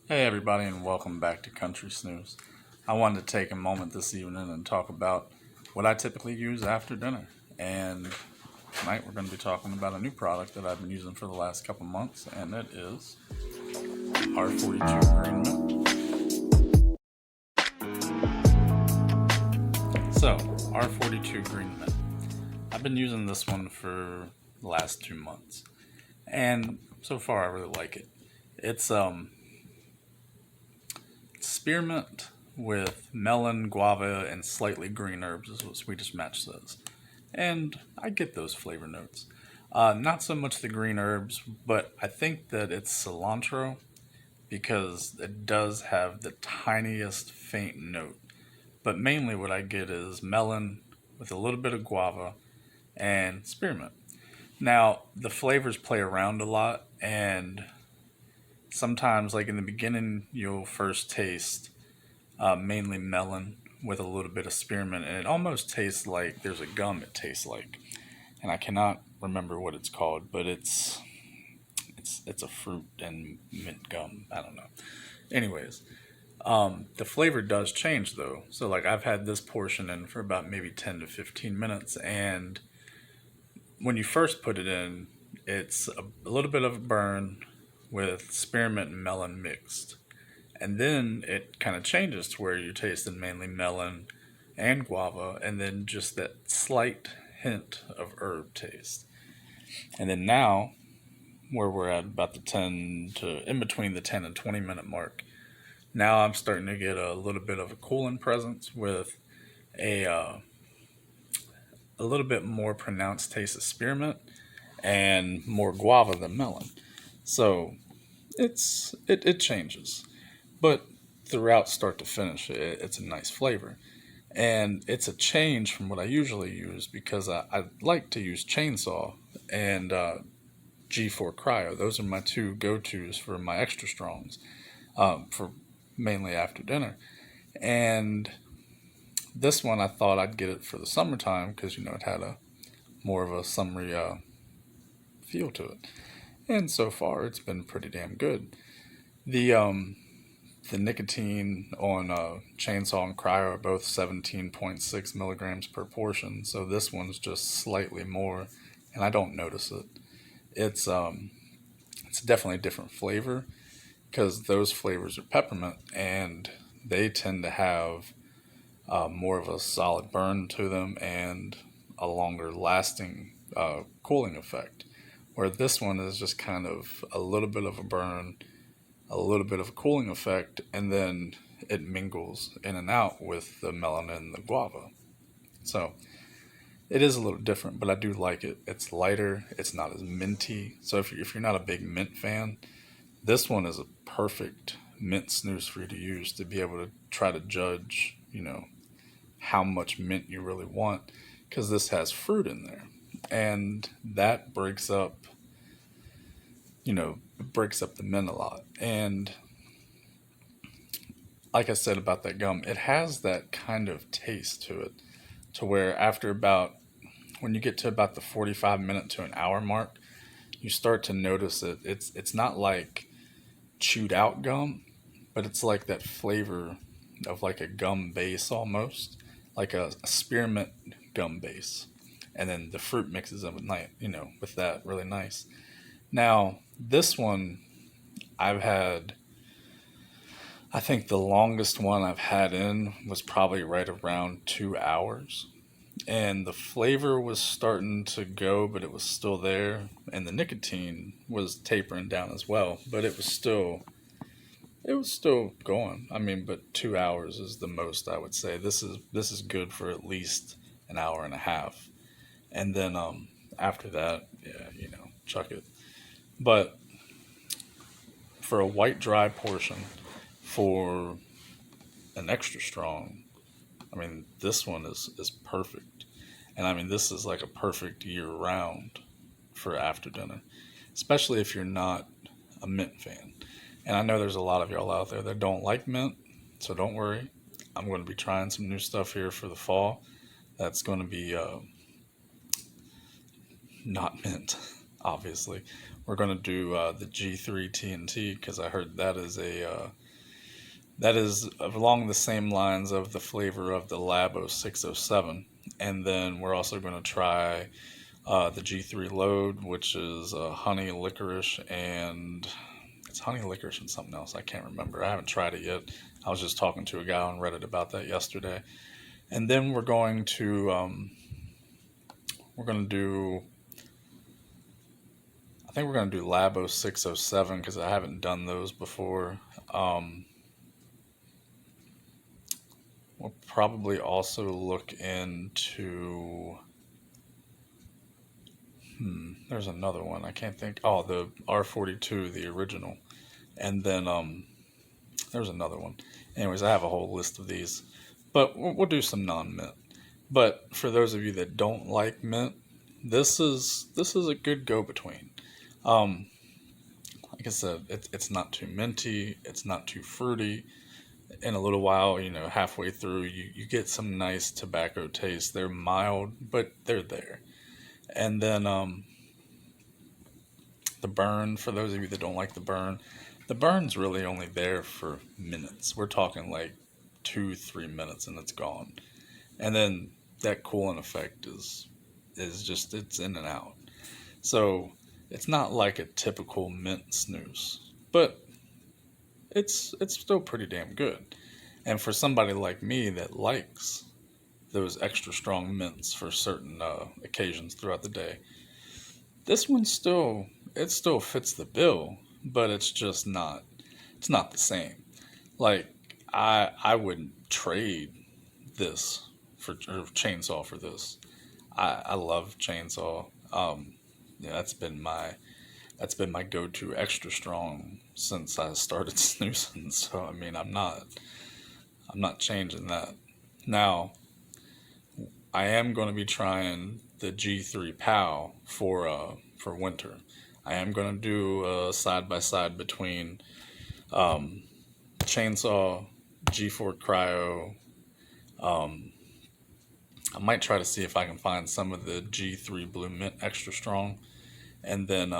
Hey everybody, and welcome back to Country Snooze. I wanted to take a moment this evening and talk about what I typically use after dinner. And tonight we're going to be talking about a new product that I've been using for the last couple months, and it is R42 Green Mint. So, R42 Green Mint. I've been using this one for the last 2 months, and so far I really like it. It's spearmint with melon, guava, and slightly green herbs, is what Swedish Match says. And I get those flavor notes. Not so much the green herbs, but I think that it's cilantro because it does have the tiniest faint note. But mainly what I get is melon with a little bit of guava and spearmint. Now, the flavors play around a lot, and sometimes, like in the beginning, you'll first taste mainly melon with a little bit of spearmint, and it almost tastes like there's a gum it tastes like, and I cannot remember what it's called, but it's a fruit and mint gum. I don't know. Anyways, the flavor does change though. So like I've had this portion in for about maybe 10 to 15 minutes, and when you first put it in, it's a little bit of a burn with spearmint and melon mixed. And then it kind of changes to where you're tasting mainly melon and guava, and then just that slight hint of herb taste. And then now, where we're at about the 10 to in between the 10 and 20 minute mark, now I'm starting to get a little bit of a cooling presence with a little bit more pronounced taste of spearmint and more guava than melon. So it changes, but throughout start to finish, it's a nice flavor. And it's a change from what I usually use because I like to use chainsaw and G4 Cryo. Those are my two go tos for my extra strongs, for mainly after dinner. And this one I thought I'd get it for the summertime because it had a more of a summery feel to it. And so far it's been pretty damn good. The the nicotine on Chainsaw and Cryo are both 17.6 milligrams per portion, so this one's just slightly more, and I don't notice it. It's it's definitely a different flavor because those flavors are peppermint, and they tend to have more of a solid burn to them and a longer lasting cooling effect. Where this one is just kind of a little bit of a burn, a little bit of a cooling effect, and then it mingles in and out with the melon and the guava. So it is a little different, but I do like it. It's lighter, it's not as minty. So if you're not a big mint fan, this one is a perfect mint snooze for you to use to be able to try to judge, how much mint you really want, because this has fruit in there. And that breaks up the mint a lot. And like I said about that gum, it has that kind of taste to it, to where after about when you get to about the 45 minute to an hour mark, you start to notice that it's not like chewed out gum, but it's like that flavor of like a gum base almost, like a spearmint gum base, and then the fruit mixes in with with that really nice. Now this one I've had, I think the longest one I've had in was probably right around 2 hours. And the flavor was starting to go, but it was still there. And the nicotine was tapering down as well, but it was still going. I mean, but 2 hours is the most I would say. This is good for at least an hour and a half. And then after that, yeah, chuck it. But for a white dry portion, for an extra strong, I mean, this one is perfect. And I mean, this is like a perfect year round for after dinner, especially if you're not a mint fan. And I know there's a lot of y'all out there that don't like mint, so don't worry. I'm going to be trying some new stuff here for the fall. That's going to be not mint, obviously, We're gonna do the G3 TNT because I heard that is along the same lines of the flavor of the Labo 607. And then we're also going to try the G3 Load, which is honey licorice, and it's honey licorice and something else. I can't remember. I haven't tried it yet. I was just talking to a guy on Reddit about that yesterday. And then we're going to do, I think we're going to do Labo 607 because I haven't done those before. We'll probably also look into. There's another one. I can't think. Oh, the R42, the original. And then there's another one. Anyways, I have a whole list of these. But we'll do some non-mint. But for those of you that don't like mint, this is a good go-between. Like I said, it's not too minty. It's not too fruity. In a little while, halfway through, you get some nice tobacco taste. They're mild, but they're there. And then the burn, for those of you that don't like the burn's really only there for minutes. We're talking like 2-3 minutes and it's gone. And then that cooling effect is just, it's in and out. So it's not like a typical mint snooze, but it's still pretty damn good. And for somebody like me that likes those extra strong mints for certain occasions throughout the day, this one still fits the bill, but it's just not the same. Like I wouldn't trade this for or chainsaw for this. I love chainsaw. Yeah, that's been my go-to extra strong since I started snoozing. So I mean, I'm not changing that. Now, I am going to be trying the G3 POW for winter. I am going to do a side by side between chainsaw, G4 Cryo. I might try to see if I can find some of the G3 Blue Mint extra strong, and then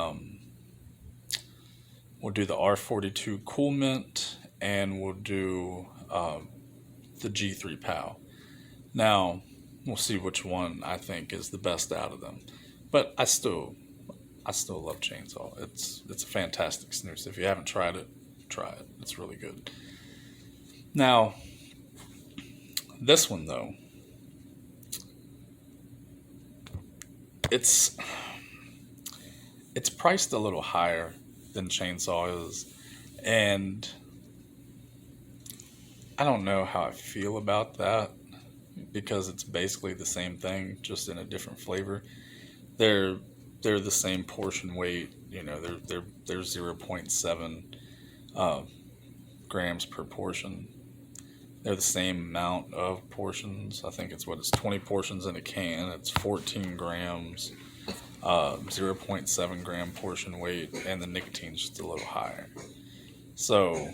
we'll do the R42 Cool Mint, and we'll do the G3 POW. Now, we'll see which one I think is the best out of them. But I still love chainsaw. It's a fantastic snooze. If you haven't tried it, try it. It's really good. Now, this one though, it's priced a little higher than chainsaw is, and I don't know how I feel about that because it's basically the same thing, just in a different flavor. They're the same portion weight. They're 0.7 grams per portion. They're the same amount of portions. I think it's 20 portions in a can. It's 14 grams, 0.7 gram portion weight, and the nicotine's just a little higher. So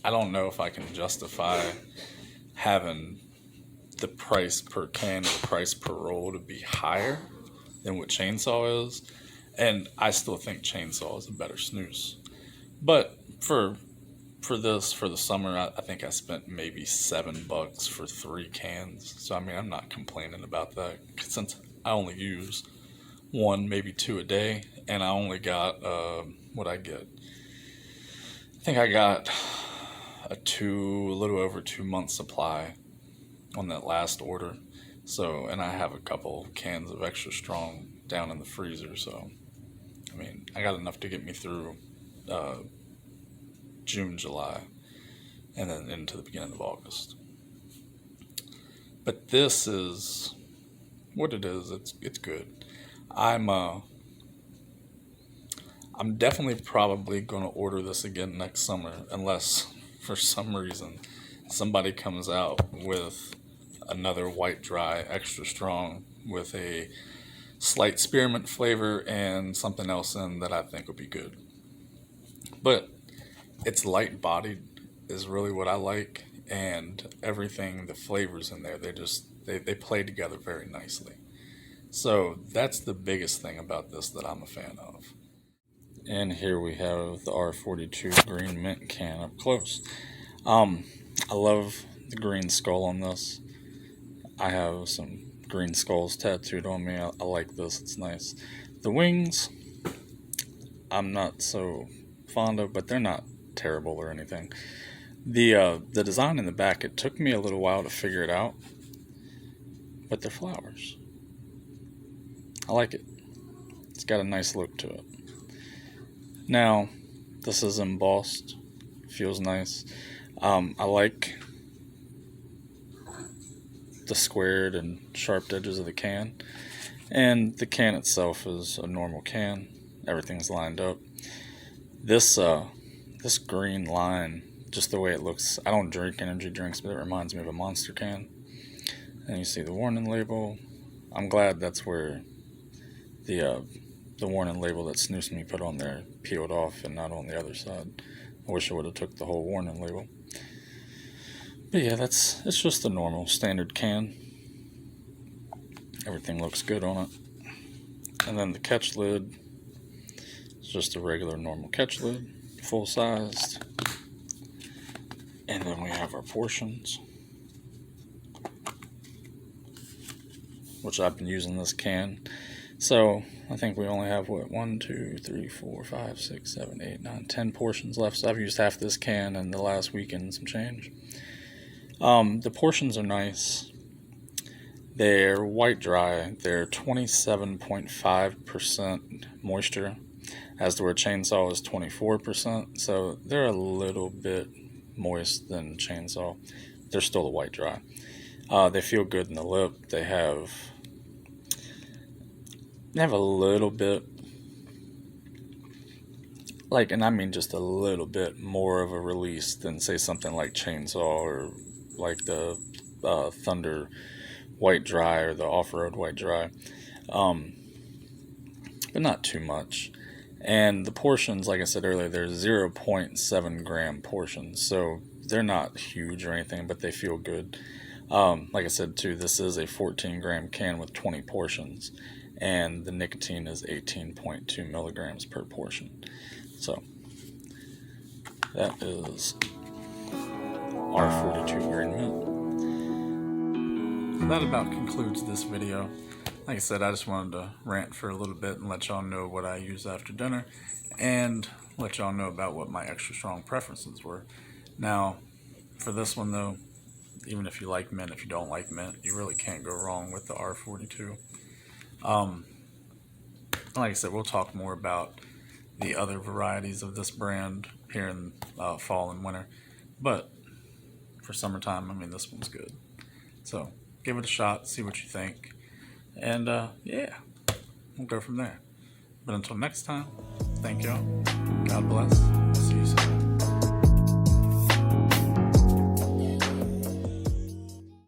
I don't know if I can justify having the price per can or the price per roll to be higher than what chainsaw is. And I still think chainsaw is a better snooze. But for the summer, I think I spent maybe $7 for 3 cans. So I mean, I'm not complaining about that since I only use 1, maybe 2 a day, and I only got what I get. I think I got a little over 2 month supply on that last order. So, and I have a couple cans of extra strong down in the freezer. So, I mean, I got enough to get me through June, July, and then into the beginning of August. But this is what it is. It's good. I'm definitely probably going to order this again next summer, unless for some reason somebody comes out with another white dry extra strong with a slight spearmint flavor and something else in that I think would be good. But it's light bodied is really what I like, and everything, the flavors in there, they play together very nicely. So that's the biggest thing about this that I'm a fan of. And here we have the R42 green mint can up close. I love the green skull on this. I have some green skulls tattooed on me. I like this, it's nice. The wings, I'm not so fond of, but they're not terrible or anything. The design in the back, it took me a little while to figure it out, but they're flowers. I like it. It's got a nice look to it. Now, this is embossed. Feels nice. I like the squared and sharp edges of the can. And the can itself is a normal can. Everything's lined up. This green line, just the way it looks, I don't drink energy drinks, but it reminds me of a Monster can. And you see the warning label. I'm glad that's where the warning label that Snus me put on there peeled off and not on the other side. I wish I would have took the whole warning label. But yeah, it's just a normal standard can. Everything looks good on it. And then the catch lid is just a regular normal catch lid, full sized. And then we have our portions, which I've been using this can. So I think we only have 1, 2, 3, 4, 5, 6, 7, 8, 9, 10 portions left. So I've used half this can in the last week and some change. The portions are nice. They're white dry. They're 27.5% moisture, as the word chainsaw is 24%. So they're a little bit moist than chainsaw. They're still a white dry. They feel good in the lip. They have a little bit, like, and I mean just a little bit more of a release than, say, something like chainsaw or like the Thunder white dry or the off-road white dry, but not too much. And the portions, like I said earlier, they're 0.7 gram portions, so they're not huge or anything, but they feel good. Like I said too, this is a 14 gram can with 20 portions, and the nicotine is 18.2 milligrams per portion. So that is R42 green mint. That about concludes this video. Like I said, I just wanted to rant for a little bit and let y'all know what I use after dinner, and let y'all know about what my extra strong preferences were. Now, for this one though, even if you like mint, if you don't like mint, you really can't go wrong with the R42. Like I said, we'll talk more about the other varieties of this brand here in fall and winter, but for summertime, I mean, this one's good. So give it a shot, see what you think, and yeah, we'll go from there. But until next time, thank y'all. God bless. I'll see you soon.